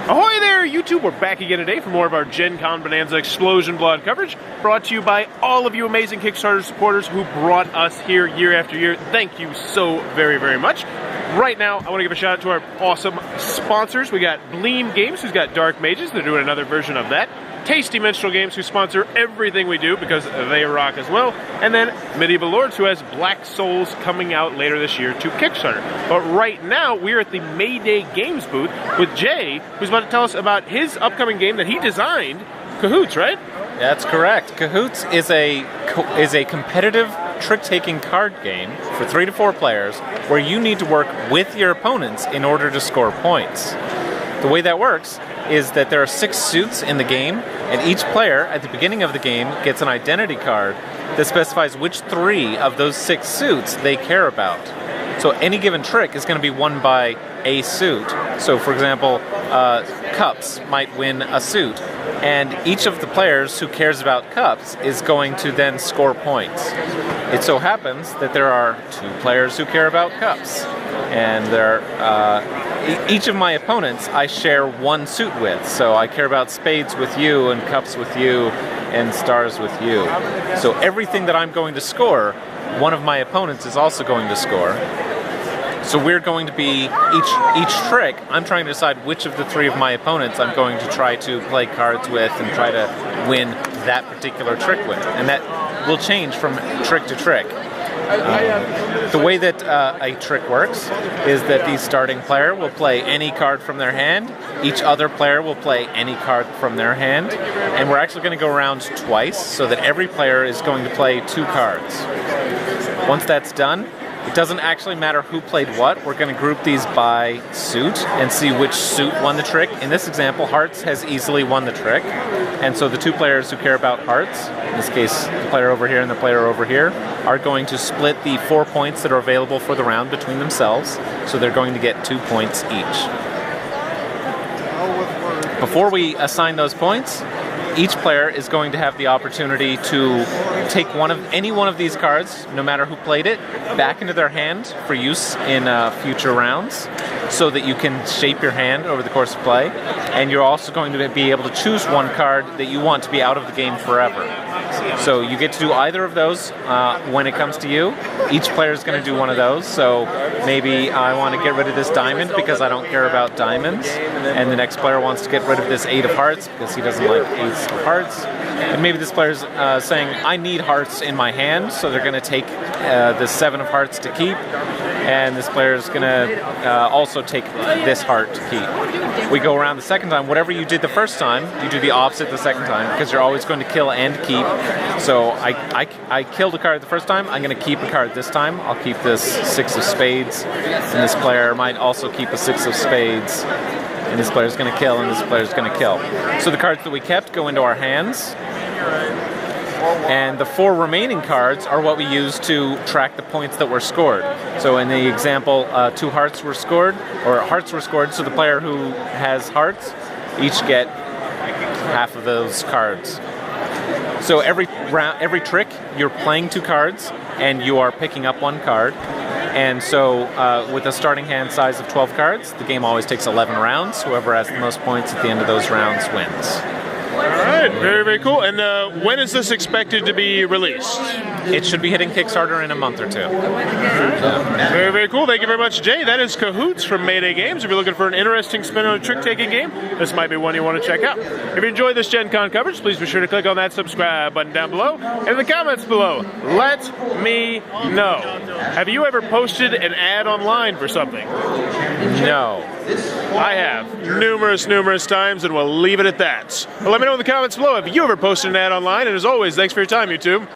Ahoy there, YouTube! We're back again today for more of our Gencon Bonanza Explosion Blood coverage, brought to you by all of you amazing Kickstarter supporters who brought us here year after year. Thank you so very, very much. Right now, I want to give a shout out to our awesome sponsors. We got Bleem Games, who's got Dark Mages. They're doing another version of that. Tasty Minstrel Games, who sponsor everything we do because they rock as well. And then Medieval Lords, who has Black Souls coming out later this year to Kickstarter. But right now, we're at the Mayday Games booth with Jay, who's about to tell us about his upcoming game that he designed, Cahoots, right? That's correct. Cahoots is a competitive trick-taking card game for 3 to 4 players where you need to work with your opponents in order to score points. The way that works is that there are 6 suits in the game, and each player at the beginning of the game gets an identity card that specifies which 3 of those 6 suits they care about. So any given trick is going to be won by a suit. So for example, cups might win a suit, and each of the players who cares about cups is going to then score points. It so happens that there are 2 players who care about cups, and each of my opponents I share 1 suit with. So I care about spades with you, and cups with you, and stars with you. So everything that I'm going to score, one of my opponents is also going to score. So we're going to be, each trick, I'm trying to decide which of the 3 of my opponents I'm going to try to play cards with and try to win that particular trick with. And that will change from trick to trick. The way that a trick works is that the starting player will play any card from their hand, each other player will play any card from their hand, and we're actually going to go around twice so that every player is going to play 2 cards. Once that's done, it doesn't actually matter who played what. We're going to group these by suit and see which suit won the trick. In this example, hearts has easily won the trick. And so the 2 players who care about hearts, in this case the player over here and the player over here, are going to split the 4 points that are available for the round between themselves. So they're going to get 2 points each. Before we assign those points, each player is going to have the opportunity to take any one of these cards, no matter who played it, back into their hand for use in future rounds, so that you can shape your hand over the course of play. And you're also going to be able to choose 1 card that you want to be out of the game forever. So you get to do either of those when it comes to you. Each player is going to do one of those. So maybe I want to get rid of this diamond because I don't care about diamonds, and the next player wants to get rid of this 8 of hearts because he doesn't like 8s of hearts. And maybe this player's saying, I need hearts in my hand, so they're going to take the 7 of hearts to keep, and this player is going to also take this heart to keep. We go around the second time. Whatever you did the first time, you do the opposite the second time, because you're always going to kill and keep. So I killed a card the first time, I'm going to keep a card this time. I'll keep this 6 of spades, and this player might also keep a 6 of spades, and this player's going to kill, and this player's going to kill. So the cards that we kept go into our hands, and the 4 remaining cards are what we use to track the points that were scored. So in the example, 2 hearts were scored, so the player who has hearts each get half of those cards. So every trick, you're playing 2 cards, and you are picking up 1 card. And so with a starting hand size of 12 cards, the game always takes 11 rounds. Whoever has the most points at the end of those rounds wins. All right, very, very cool. And when is this expected to be released? It should be hitting Kickstarter in a month or 2. Very, very cool. Thank you very much, Jay. That is Cahoots from Mayday Games. If you're looking for an interesting spin on a trick-taking game, this might be one you want to check out. If you enjoyed this Gen Con coverage, please be sure to click on that subscribe button down below. And in the comments below, let me know. Have you ever posted an ad online for something? No. I have. Numerous times, and we'll leave it at that. Well, let me know in the comments below if you ever posted an ad online. And as always, thanks for your time, YouTube.